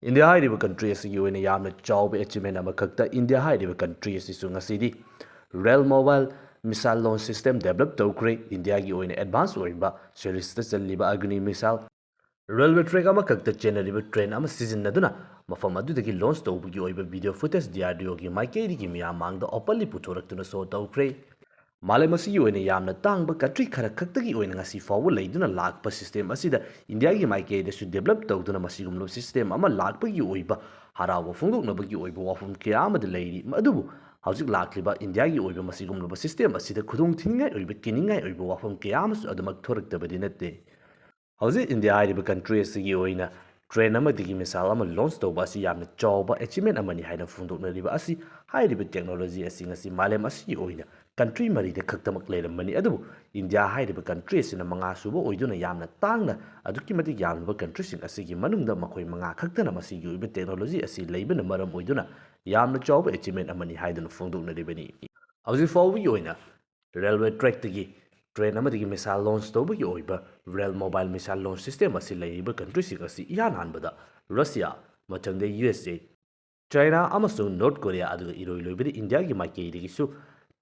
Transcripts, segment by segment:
India hairiba country asigi oina yamna chawba achievement amakakta India hairiba country asisu ngasidi rail mobile missile launch system develop tawkre India gi oina advance oiba series ta challiba agni missile railway track amakakta chenaliba train ama sijinnaduna mafam adudagi launch tawbugi oiba video footage DRDO gi maikeri gi miyam mangda openly puthoraktuna so tawkre Malay masigi oina yamna tangba country khara khaktagi oina ngasi fawu leiduna lakpa system asida India gi maikei da su develop tawduna masigumlo system ama lakpa gi oiba harawa phungdoknabagi oiba wafum kya amada leiri adubu hauzik lakliba India gi oiba masigumlo system asida khudong thingai oiba kiningai oiba wafum kya amasu adumak thoraktabadi natte hauzik India hairiba country asigi oina train amadigi misal ama launch tawba asi yamna chawba achievement amani haina phungdoknariba asi hairiba technology asi ngasi malem asigi oina country marida khaktamak leiramani adubu India hairiba country sina manga suba oiduna yamna tangna aduki mati yamna country sing asigi manungda makhoi manga khaktana masigi oiba technology asi leibana maram oiduna yamna chawba achievement amani haiduna phungdoknaribani hauzik fawbi oina railway track tagi train amadigi missile launch tawbagi oiba rail mobile missile launch system asi leiriba country sing asi ihan hanbada Russia mathangde USA China amasung North Korea aduga iroi loibidi India gi maikei digi su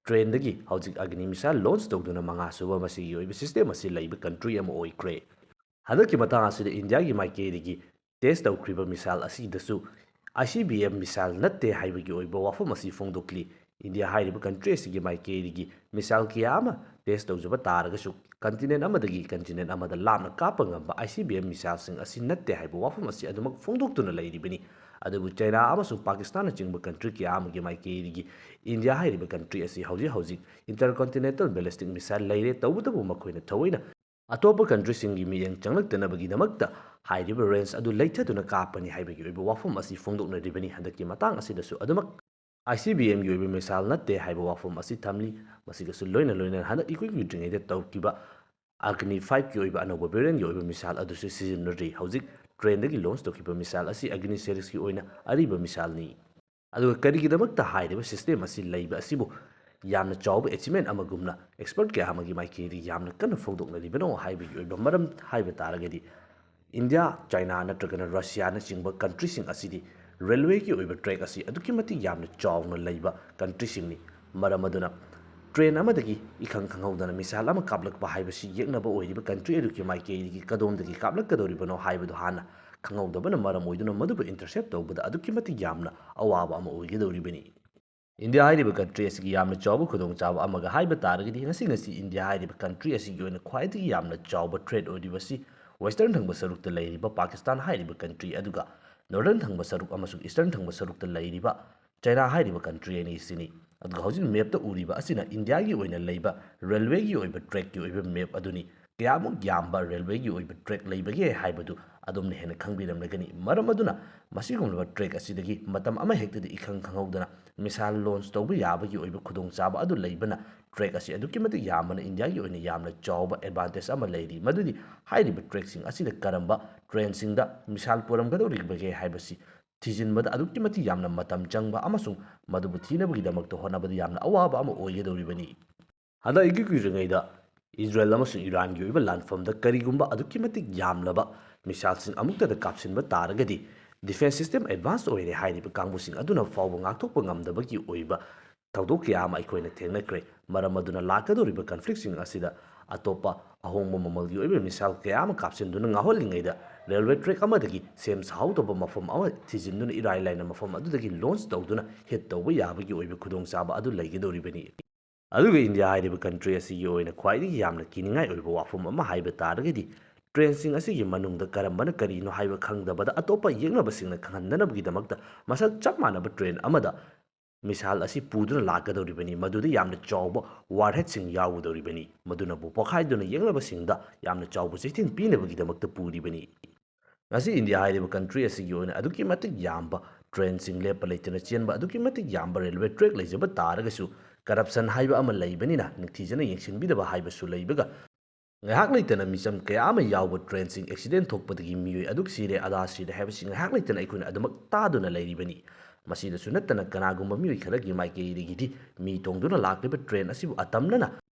train dagi hauzik agni missile launch tawduna manga suba masigi oiba system asi leiba country ama oikre hadaki matang asida India gi maikei digi test tawkriba missile asi dasu ICBM missile natte haibagi oiba wafam asi phongdokli India hairiba country asigi maikei digi missile kiyama test tawjaba taragasu continent amadagi continent amada lamna kapa ngamba ICBM missile sing asi natte haiba wafam asi adumak phongdoktuna leiribani adubu China amasung Pakistan chingba country kiyamagi maikei digi India hairiba country asi hauzik intercontinental ballistic missile leire tawbudabu makhoina thawaina atopa country singi miyang changlaktanabagi damakta hairiba range adu leithaduna kapani haibagi oiba wafam asi phongdoknaribani handaki matang asidasu adumak ICBM gi oiba missile natte haiba wafam asi thamli masigasu loina hana ikui gidringaida tawkiba Agni 5 ki oiba anoba variant gi oiba missile adusu sijinnari hauzik train dagi launch tawkiba missile asi Agni series ki oina ariba missile ni aduga karigidamakta hairiba system asi leiba asibu yamna chawba achievement amagumna expert kya amagi maikeri yamna kana phongdoknaribano haibagi oiba maram haiba taragadi India China natragana Russia na chingba country sing asidi railway ki oiba track asi aduki mati yamna chawna leiba country sing ni maram aduna train amadagi ikhang khanghaudana misal ama kaplakpa haibasi yeknaba oiriba country eduki maikeri kadomdagi kaplakadoribano haibadu hana khanghaudabana maram oiduna maduba intercept tawbada aduki mati yamna awaba ama oigedoribani India hairiba country asigi yamna chawba khudong chawba amaga haiba taragidi ngasi India hairiba country asigi oina khwaidagi yamna chawba trade oiribasi western thangba sarukta leiriba Pakistan hairiba country aduga northern thangba saruk amasung eastern thangba sarukta leiriba China hairiba country ani sini aduga hojin map ta uriba asina India gi oina leiba railway gi oiba track gi oiba map aduni kyamu gyamba railway gi oiba track leibagi haibadu adumna hena khangbiramnagani maram aduna masigumlaba track asidagi matam ama hektadi ikhang khanghaudana misal launch tawba yabagi oiba khudong chaba adu leibana track asi aduki mati yamana India gi oina yamna chawba advantage ama leiri madudi hairiba track sing asida karamba train singda misal puramgadoribage haibasi thijinbada aduki mati yamna matam changba amasung madubu thinabagidamagta honabada yamna awaba ama oigedoribani hada igikuiringaida Israel amasung Iran gi oiba landfamda karigumba aduki mati yamlaba misal sing amuktada kapsinba taragadi defense system advance oire hairiba kangbusing aduna fawba ngakthokpa ngamdabagi oiba thawdok kya ama aikoina thengnakre maram aduna lakadoriba conflict sing asida atopa ahongba mamalgi oiba misal kya ama kapsinduna ngaholingaida railway track amadagi sem sahawtoba mafam ama thijinduna irai laina mafam adudagi launch tawduna hit tawba yabagi oiba khudong chaba adu leigedoribani aduga India hairiba country asigi oina khwaidagi yamna kiningai oiba wafum ama haiba taragadi train sing asigi manungda karambana karino haiba khangdabada atopa yeknabasingna khanghandanabgidamakta masak chap manaba train amada misal asi puduna lakadoribani maduda yamna chawba warhead sing yawudoribani maduna bu pokhaiduna yeknabasingda yamna chawba chithing pinabagidamakta puribani ngasi India hairiba country asigi oina aduki matik yamba train sing lepa leitana chenba aduki matik yamba railway track leijaba taragasu corruption haiba ama leibanina ningthijana yengsinbidaba haibasu leibaga ngahak leitana misam kaya ama yawba train sing accident thokpadagi miyoi aduk sire ada sire haibasi ngahak leitana aikuna adumak taduna leiribani masida sunattana kanagumba miyoi kharagi maikeirigidi mi tongduna lakliba train asibu atamnana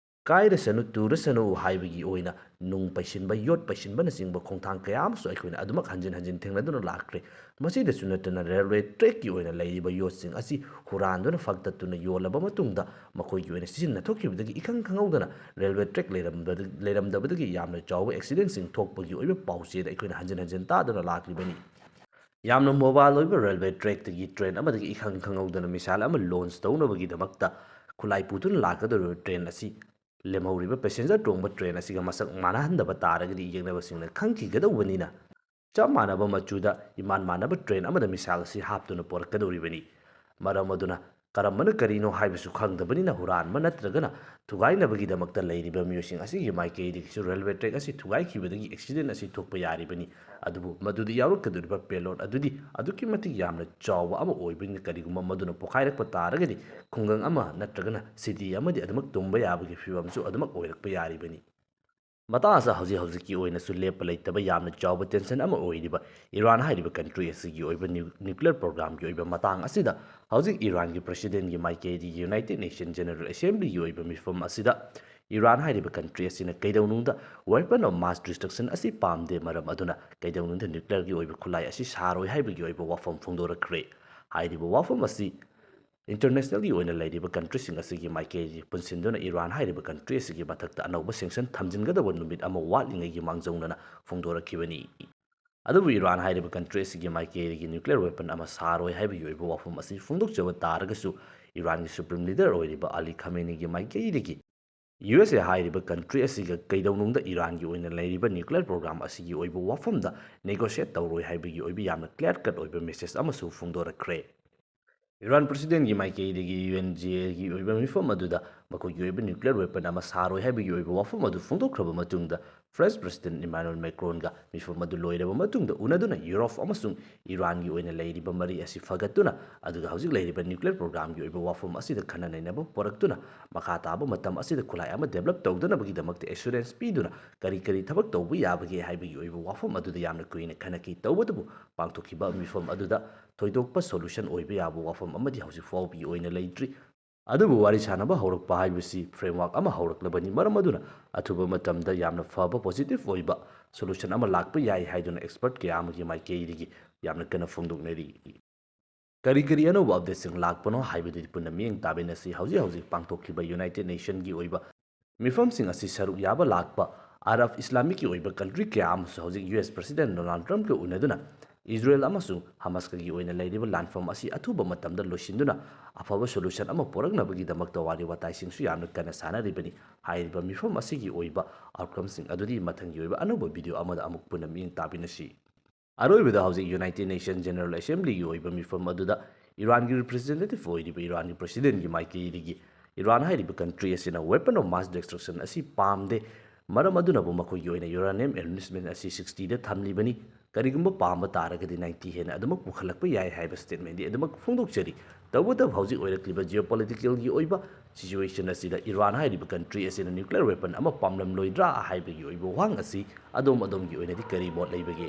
ꯀꯥꯏꯔꯁꯅꯨ ꯇꯨꯔꯁꯅꯨ ꯍꯥꯏꯕꯒꯤ ꯑꯣꯏꯅ ꯅꯨꯡ ꯄꯩꯁꯤꯟꯕ ꯌꯣꯠ ꯄꯩꯁꯤꯟꯕꯅꯆꯤꯡꯕ ꯈꯣꯡꯊꯥꯡ ꯀꯌꯥ ꯑꯃꯁꯨ ꯑꯩꯈꯣꯏꯅ ꯑꯗꯨꯃꯛ ꯍꯟꯖꯤꯟ ꯍꯟꯖꯤꯟ ꯊꯦꯡꯅꯗꯨꯅ ꯂꯥꯛꯈ꯭ꯔꯦ ꯃꯁꯤꯗꯁꯨ ꯅꯠꯇꯅ ꯔꯦꯜꯋꯦ ꯇ꯭ꯔꯦꯛꯀꯤ ꯑꯣꯏꯅ ꯂꯩꯔꯤꯕ ꯌꯣꯠꯁꯤꯡ ꯑꯁꯤ ꯍꯨꯔꯥꯟꯗꯨꯅ ꯐꯛꯇꯠꯇꯨꯅ ꯌꯣꯜꯂꯕ ꯃꯇꯨꯡꯗ ꯃꯈꯣꯏꯒꯤ ꯑꯣꯏꯅ ꯁꯤꯖꯤꯟꯅꯊꯣꯛꯈꯤꯕꯗꯒꯤ ꯏꯈꯪ ꯈꯪꯍꯧꯗꯅ ꯔꯦꯜꯋꯦ ꯇ꯭ꯔꯦꯛ ꯂꯩꯔꯝꯗꯕꯗꯒꯤ ꯌꯥꯝꯅ ꯆꯥꯎꯕ ꯑꯦꯛꯁꯤꯗꯦꯟꯁꯤꯡ ꯊꯣꯛꯄꯒꯤ ꯑꯣꯏꯕ ꯄꯥꯎꯆꯦꯗ ꯑꯩꯈꯣꯏꯅ ꯍꯟꯖꯤꯟ ꯍꯟꯖꯤꯟ ꯇꯥꯗꯨꯅ ꯂꯥꯛꯂꯤꯕꯅꯤ ꯌꯥꯝꯅ ꯃꯣꯕꯥꯏꯜ ꯑꯣꯏꯕ ꯔꯦꯜꯋꯦ ꯇ꯭ꯔꯦꯛꯇꯒꯤ ꯇ꯭ꯔꯦꯟ ꯑꯃꯗꯒꯤ ꯏꯈꯪ ꯈꯪꯍꯧꯗꯅ ꯃꯤꯁꯥꯏꯜ ꯑꯃ ꯂꯣꯟꯆ ꯇꯧꯅꯕꯒꯤꯗꯃꯛꯇ ꯈꯨꯠꯂꯥꯏ ꯄꯨꯗꯨꯅ ꯂꯥꯛꯀꯗꯧꯔꯤꯕ ꯇ꯭ꯔꯦꯟ ꯑꯁꯤ ꯂꯦꯝꯍꯧꯔꯤꯕ ꯄꯦꯁꯦꯟꯖꯔ ꯇꯣꯡꯕ ꯇ꯭ꯔꯦꯟ ꯑꯁꯤꯒ ꯃꯁꯛ ꯃꯥꯟꯅꯍꯟꯗꯕ ꯇꯥꯔꯒꯗꯤ ꯌꯦꯡꯅꯕꯁꯤꯡꯅ ꯈꯪꯈꯤꯒꯗꯧꯕꯅꯤꯅ ꯆꯞ ꯃꯥꯟꯅꯕ ꯃꯆꯨꯗ ꯏꯃꯥꯟ ꯃꯥꯟꯅꯕ ꯇ꯭ꯔꯦꯟ ꯑꯃꯗ ꯃꯤꯁꯥꯏꯜ ꯑꯁꯤ ꯍꯥꯞꯇꯨꯅ ꯄꯣꯔꯛꯀꯗꯧꯔꯤꯕꯅꯤ ꯃꯔꯝ ꯑꯗꯨꯅ ꯀꯔꯝꯕꯅ ꯀꯔꯤꯅꯣ ꯍꯥꯏꯕꯁꯨ ꯈꯪꯗꯕꯅꯤꯅ ꯍꯨꯔꯥꯟꯕ ꯅꯠꯇ꯭ꯔꯒꯅ ꯊꯨꯒꯥꯏꯅꯕꯒꯤꯗꯃꯛꯇ ꯂꯩꯔꯤꯕ ꯃꯤꯑꯣꯏꯁꯤꯡ ꯑꯁꯤꯒꯤ ꯃꯥꯏꯀꯩꯗꯒꯤꯁꯨ ꯔꯦꯜꯋꯦ ꯇ꯭ꯔꯦꯛ ꯑꯁꯤ ꯊꯨꯒꯥꯏꯈꯤꯕꯗꯒꯤ ꯑꯦꯛꯁꯤꯗꯦꯟ ꯑꯁꯤ ꯊꯣꯛꯄ ꯌꯥꯔꯤꯕꯅꯤ ꯑꯗꯨꯕꯨ ꯃꯗꯨꯗ ꯌꯥꯎꯔꯛꯀꯗꯧꯔꯤꯕ ꯄꯦꯂꯣꯠ ꯑꯗꯨꯗꯤ ꯑꯗꯨꯛꯀꯤ ꯃꯇꯤꯛ ꯌꯥꯝꯅ ꯆꯥꯎꯕ ꯑꯃ ꯑꯣꯏꯕꯅꯤꯅ ꯀꯔꯤꯒꯨꯝꯕ ꯃꯗꯨꯅ ꯄꯣꯈꯥꯏꯔꯛꯄ ꯇꯥꯔꯒꯗꯤ ꯈꯨꯡꯒꯪ ꯑꯃ ꯅꯠꯇ꯭ꯔꯒꯅ ꯁꯤꯇꯤ ꯑꯃꯗꯤ ꯑꯗꯨꯃꯛ ꯇꯨꯝꯕ ꯌꯥꯕꯒꯤ ꯐꯤꯕꯝꯁꯨ ꯑꯗꯨꯃꯛ ꯑꯣꯏꯔꯛꯄ ꯌꯥꯔꯤꯕꯅꯤ ꯃꯇꯥꯡ ꯑꯁꯤ ꯍꯧꯖꯤꯛꯀꯤ ꯑꯣꯏꯅꯁꯨ ꯂꯦꯞꯄ ꯂꯩꯇꯕ ꯌꯥꯝꯅ ꯆꯥꯎꯕ ꯇꯦꯟꯁꯟ ꯑꯃ ꯑꯣꯏꯔꯤꯕ ꯏꯔꯥꯟ ꯍꯥꯏꯔꯤꯕ ꯀꯟꯇ꯭ꯔꯤ ꯑꯁꯤꯒꯤ ꯑꯣꯏꯕ ꯅ꯭ꯌꯨꯀ꯭ꯂꯤꯌꯔ ꯄ꯭ꯔꯣꯒ꯭ꯔꯥꯝꯒꯤ ꯑꯣꯏꯕ ꯃꯇꯥꯡ ꯑꯁꯤꯗ ꯍꯧꯖꯤꯛ ꯏꯔꯥꯟꯒꯤ ꯄ꯭ꯔꯁꯤꯗꯦꯟꯒꯤ ꯃꯥꯏꯀꯩꯗꯒꯤ ꯌꯨꯅꯥꯏꯇꯦꯗ ꯅꯦꯁꯟ ꯖꯦꯅꯔꯦꯜ ꯑꯦꯁꯦꯝꯕ꯭ꯂꯤꯒꯤ ꯑꯣꯏꯕ ꯃꯤꯐꯝ ꯑꯁꯤꯗ ꯏꯔꯥꯟ ꯍꯥꯏꯔꯤꯕ ꯀꯟꯇ꯭ꯔꯤ ꯑꯁꯤꯅ ꯀꯩꯗꯧꯅꯨꯡꯗ ꯋꯦꯄꯟ ꯑꯣꯐ ꯃꯥꯁ ꯗꯤꯁꯇ꯭ꯔꯛꯁꯟ ꯑꯁꯤ ꯄꯥꯝꯗꯦ ꯃꯔꯝ ꯑꯗꯨꯅ ꯀꯩꯗꯧꯅꯨꯡꯗ ꯅ꯭ꯌꯨꯀ꯭ꯂꯤꯌꯔꯒꯤ ꯑꯣꯏꯕ ꯈꯨꯠꯂꯥꯏ ꯑꯁꯤ ꯁꯥꯔꯣꯏ ꯍꯥꯏꯕꯒꯤ ꯑꯣꯏꯕ ꯋꯥꯐꯝ ꯐꯣꯡꯗꯣꯔꯛꯈ꯭ꯔꯦ ꯍꯥꯏꯔꯤꯕ ꯋꯥꯐꯝ ꯑꯁꯤ ꯏꯟꯇꯔꯅꯦꯁꯅꯦꯜꯒꯤ ꯑꯣꯏꯅ ꯂꯩꯔꯤꯕ ꯀꯟꯇ꯭ꯔꯤꯁꯤꯡ ꯑꯁꯤꯒꯤ ꯃꯥꯏꯀꯩ ꯄꯨꯟꯁꯤꯟꯗꯨꯅ ꯏꯔꯥꯟ ꯍꯥꯏꯔꯤꯕ ꯀꯟꯇ꯭ꯔꯤ ꯑꯁꯤꯒꯤ ꯃꯊꯛꯇ ꯑꯅꯧꯕ ꯁꯦꯡꯁꯟ ꯊꯝꯖꯤꯟꯒꯗꯕ ꯅꯨꯃꯤꯠ ꯑꯃ ꯋꯥꯠꯂꯤꯉꯩꯒꯤ ꯃꯥꯡꯖꯧꯅꯅ ꯐꯣꯡꯗꯣꯔꯛꯈꯤꯕꯅꯤ ꯑꯗꯨꯕꯨ ꯏꯔꯥꯟ ꯍꯥꯏꯔꯤꯕ ꯀꯟꯇ꯭ꯔꯤ ꯑꯁꯤꯒꯤ ꯃꯥꯏꯀꯩꯗꯒꯤ ꯅ꯭ꯌꯨꯀ꯭ꯂꯤꯌꯔ ꯋꯦꯄꯟ ꯑꯃ ꯁꯥꯔꯣꯏ ꯍꯥꯏꯕꯒꯤ ꯑꯣꯏꯕ ꯋꯥꯐꯝ ꯑꯁꯤ ꯐꯣꯡꯗꯣꯛꯆꯕ ꯇꯥꯔꯒꯁꯨ ꯏꯔꯥꯟꯒꯤ ꯁꯨꯄ꯭ꯔꯤꯝ ꯂꯤꯗꯔ ꯑꯣꯏꯔꯤꯕ ꯑꯂꯤ ꯈꯥꯃꯦꯅꯤꯒꯤ ꯃꯥꯏꯀꯩꯗꯒꯤ ꯌꯨ ꯑꯦꯁ ꯑꯦ ꯍꯥꯏꯔꯤꯕ ꯀꯟꯇ꯭ꯔꯤ ꯑꯁꯤꯒ ꯀꯩꯗꯧꯅꯨꯡꯗ ꯏꯔꯥꯟꯒꯤ ꯑꯣꯏꯅ ꯂꯩꯔꯤꯕ ꯅ꯭ꯌꯨꯀ꯭ꯂꯤꯌꯔ ꯄ꯭ꯔꯣꯒ꯭ꯔꯥꯝ ꯑꯁꯤꯒꯤ ꯑꯣꯏꯕ ꯋꯥꯐꯝꯗ ꯅꯦꯒꯣꯁꯤꯌꯦꯠ ꯇꯧꯔꯣꯏ ꯍꯥꯏꯕꯒꯤ ꯑꯣꯏꯕ ꯌꯥꯝꯅ ꯀ꯭ꯂꯤꯌꯥꯔ ꯀꯠ ꯑꯣꯏꯕ ꯃꯦꯁꯦꯖ ꯑꯃꯁꯨ ꯐꯣꯡꯗꯣꯔꯛꯈ꯭ꯔꯦ ꯏꯔꯥꯟ ꯄ꯭ꯔꯁꯤꯗꯦꯟꯒꯤ ꯃꯥꯏꯀꯩꯗꯒꯤ ꯌꯨ ꯑꯦꯟ ꯖꯤ ꯑꯦꯒꯤ ꯑꯣꯏꯕ ꯃꯤꯐꯝ ꯑꯗꯨꯗ ꯃꯈꯣꯏꯒꯤ ꯑꯣꯏꯕ ꯅ꯭ꯌꯨꯀ꯭ꯂꯤꯌꯔ ꯋꯦꯄꯟ ꯑꯃ ꯁꯥꯔꯣꯏ ꯍꯥꯏꯕꯒꯤ ꯑꯣꯏꯕ ꯋꯥꯐꯝ ꯑꯗꯨ ꯐꯣꯡꯗꯣꯛꯈ꯭ꯔꯕ ꯃꯇꯨꯡꯗ ꯐ꯭ꯔꯦꯟꯁ ꯄ꯭ꯔꯁꯤꯗꯦꯟ ꯏꯃꯥꯅꯨꯑꯦꯜ ꯃꯦꯀ꯭ꯔꯣꯟꯒ ꯃꯤꯐꯝ ꯑꯗꯨ ꯂꯣꯏꯔꯕ ꯃꯇꯨꯡꯗ ꯎꯅꯗꯨꯅ ꯌꯨꯔꯣꯞ ꯑꯃꯁꯨꯡ ꯏꯔꯥꯟꯒꯤ ꯑꯣꯏꯅ ꯂꯩꯔꯤꯕ ꯃꯔꯤ ꯑꯁꯤ ꯐꯒꯠꯇꯨꯅ ꯑꯗꯨꯒ ꯍꯧꯖꯤꯛ ꯂꯩꯔꯤꯕ ꯅ꯭ꯌꯨꯀ꯭ꯂꯤꯌꯔ ꯄ꯭ꯔꯣꯒ꯭ꯔꯥꯝꯒꯤ ꯑꯣꯏꯕ ꯋꯥꯐꯝ ꯑꯁꯤꯗ ꯈꯟꯅ ꯅꯩꯅꯕ ꯄꯣꯔꯛꯇꯨꯅ ꯃꯈꯥ ꯇꯥꯕ ꯃꯇꯝ ꯑꯁꯤꯗ ꯈꯨꯠꯂꯥꯏ ꯑꯃ ꯗꯦꯕꯂꯞ ꯇꯧꯗꯅꯕꯒꯤꯗꯃꯛꯇ ꯑꯦꯁꯨꯔꯦꯟꯁ ꯄꯤꯗꯨꯅ ꯀꯔꯤ ꯀꯔꯤ ꯊꯕꯛ ꯇꯧꯕ ꯌꯥꯕꯒꯦ ꯍꯥꯏꯕꯒꯤ ꯑꯣꯏꯕ ꯋꯥꯐꯝ ꯑꯗꯨꯗ ꯌꯥꯝꯅ ꯀꯨꯏꯅ ꯈꯟꯅꯈꯤ ꯇꯧꯕꯇꯕꯨ ꯄꯥꯡꯊꯣꯛꯈꯤꯕ ꯃꯤꯐꯝ ꯑꯗꯨꯗ ꯊꯣꯏꯗꯣꯛꯄ ꯁꯣꯂꯨꯁꯟ ꯑꯣꯏꯕ ꯌꯥꯕ ꯋꯥꯐꯝ ꯑꯃꯗꯤ ꯍꯧꯖꯤꯛ ꯐꯥꯎꯕꯒꯤ ꯑꯣꯏꯅ ꯂꯩꯇ꯭ꯔꯤ ꯑꯗꯨꯕꯨ ꯋꯥꯔꯤ ꯁꯥꯅꯕ ꯍꯧꯔꯛꯄ ꯍꯥꯏꯕꯁꯤ ꯐ꯭ꯔꯦꯝꯋꯥꯔꯛ ꯑꯃ ꯍꯧꯔꯛꯂꯕꯅꯤ ꯃꯔꯝ ꯑꯗꯨꯅ ꯑꯊꯨꯕ ꯃꯇꯝꯗ ꯌꯥꯝꯅ ꯐꯕ ꯄꯣꯖꯤꯇꯤꯚ ꯑꯣꯏꯕ ꯁꯣꯂꯨꯁꯟ ꯑꯃ ꯂꯥꯛꯄ ꯌꯥꯏ ꯍꯥꯏꯗꯨꯅ ꯑꯦꯛꯁꯄꯔꯠ ꯀꯌꯥ ꯑꯃꯒꯤ ꯃꯥꯏꯀꯩꯗꯒꯤ ꯌꯥꯝꯅ ꯀꯟꯅ ꯐꯣꯡꯗꯣꯛꯅꯔꯤ ꯀꯔꯤ ꯀꯔꯤ ꯑꯅꯧꯕ ꯑꯞꯗꯦꯠꯁꯤꯡ ꯂꯥꯛꯄꯅꯣ ꯍꯥꯏꯕꯗꯨꯗꯤ ꯄꯨꯟꯅ ꯃꯤꯠꯌꯦꯡ ꯇꯥꯃꯤꯟꯅꯁꯤ ꯍꯧꯖꯤꯛ ꯄꯥꯡꯊꯣꯛꯈꯤꯕ ꯌꯨꯅꯥꯏꯇꯦꯗ ꯅꯦꯁꯟꯒꯤ ꯑꯣꯏꯕ ꯃꯤꯐꯝꯁꯤꯡ ꯑꯁꯤ ꯁꯔꯨꯛ ꯌꯥꯕ ꯂꯥꯛꯄ ꯑꯔꯕ ꯏꯁꯂꯥꯃꯤꯛꯀꯤ ꯑꯣꯏꯕ ꯀꯟꯇ꯭ꯔꯤ ꯀꯌꯥ ꯑꯃꯁꯨ ꯍꯧꯖꯤꯛ ꯌꯨ ꯑꯦꯁ ꯄ꯭ꯔꯁꯤꯗꯦꯟ ꯗꯣꯅꯥꯜꯗ ꯇ꯭ꯔꯝꯞꯀ ꯎꯅꯗꯨꯅ ꯏꯖꯔꯦꯜ ꯑꯃꯁꯨꯡ ꯍꯃꯥꯁꯀꯒꯤ ꯑꯣꯏꯅ ꯂꯩꯔꯤꯕ ꯂꯥꯟꯐꯝ ꯑꯁꯤ ꯑꯊꯨꯕ ꯃꯇꯝꯗ ꯂꯣꯏꯁꯤꯟꯗꯨꯅ ꯑꯐꯕ ꯁꯣꯂꯨꯁꯟ ꯑꯃ ꯄꯨꯔꯛꯅꯕꯒꯤꯗꯃꯛꯇ ꯋꯥꯔꯤ ꯋꯥꯇꯥꯏꯁꯤꯡꯁꯨ ꯌꯥꯝꯅ ꯀꯟꯅ ꯁꯥꯟꯅꯔꯤꯕꯅꯤ ꯍꯥꯏꯔꯤꯕ ꯃꯤꯐꯝ ꯑꯁꯤꯒꯤ ꯑꯣꯏꯕ ꯑꯥꯎꯠꯀꯝꯁꯤꯡ ꯑꯗꯨꯗꯤ ꯃꯊꯪꯒꯤ ꯑꯣꯏꯕ ꯑꯅꯧꯕ ꯚꯤꯗꯤꯑꯣ ꯑꯃꯗ ꯑꯃꯨꯛ ꯄꯨꯟꯅ ꯃꯤꯠꯌꯦꯡ ꯇꯥꯃꯤꯟꯅꯁꯤ ꯑꯔꯣꯏꯕꯗ ꯍꯧꯖꯤꯛ ꯌꯨꯅꯥꯏꯇꯦꯗ ꯅꯦꯁꯟ ꯖꯦꯅꯔꯦꯜ ꯑꯦꯁꯦꯝꯕ꯭ꯂꯤꯒꯤ ꯑꯣꯏꯕ ꯃꯤꯐꯝ ꯑꯗꯨꯗ ꯏꯔꯥꯟꯒꯤ ꯔꯤꯄ꯭ꯔꯖꯦꯟꯇꯦꯇꯤꯚ ꯑꯣꯏꯔꯤꯕ ꯏꯔꯥꯟꯒꯤ ꯄ꯭ꯔꯁꯤꯗꯦꯟꯒꯤ ꯃꯥꯏꯀꯩꯗꯒꯤ ꯏꯔꯥꯟ ꯍꯥꯏꯔꯤꯕ ꯀꯟꯇ꯭ꯔꯤ ꯑꯁꯤꯅ ꯋꯦꯄꯟ ꯑꯣꯐ ꯃꯥꯁ ꯗꯤꯁꯇ꯭ꯔꯛꯁꯟ ꯑꯁꯤ ꯄꯥꯝꯗꯦ ꯃꯔꯝ ꯑꯗꯨꯅꯕꯨ ꯃꯈꯣꯏꯒꯤ ꯑꯣꯏꯅ ꯌꯨꯔꯥꯅꯤꯌꯝ ꯑꯦꯟꯔꯤꯆꯃꯦꯟꯠ ꯑꯁꯤ 60ꯗ ꯊꯝꯂꯤꯕꯅꯤ ꯀꯔꯤꯒꯨꯝꯕ ꯄꯥꯝꯕ ꯇꯥꯔꯒꯗꯤ 90 ꯍꯦꯟꯅ ꯑꯗꯨꯃꯛ ꯄꯨꯈꯠꯂꯛꯄ ꯌꯥꯏ ꯍꯥꯏꯕ ꯁ꯭ꯇꯦꯠꯃꯦꯟꯠꯗꯤ ꯑꯗꯨꯃꯛ ꯐꯣꯡꯗꯣꯛꯆꯔꯤ ꯇꯧꯕꯇꯕꯨ ꯍꯧꯖꯤꯛ ꯑꯣꯏꯔꯛꯂꯤꯕ ꯖꯤꯑꯣꯄꯣꯂꯤꯇꯤꯀꯦꯜꯒꯤ ꯑꯣꯏꯕ ꯁꯤꯆꯨꯋꯦꯁꯟ ꯑꯁꯤꯗ ꯏꯔꯥꯟ ꯍꯥꯏꯔꯤꯕ ꯀꯟꯇ꯭ꯔꯤ ꯑꯁꯤꯅ ꯅ꯭ꯌꯨꯀ꯭ꯂꯤꯌꯔ ꯋꯦꯄꯟ ꯑꯃ ꯄꯥꯝꯂꯝꯂꯣꯏꯗ꯭ꯔꯥ ꯍꯥꯏꯕꯒꯤ ꯑꯣꯏꯕ ꯋꯥꯍꯪ ꯑꯁꯤ ꯑꯗꯣꯝꯒꯤ ꯑꯣꯏꯅꯗꯤ ꯀꯔꯤ ꯃꯣꯠ ꯂꯩꯕꯒꯦ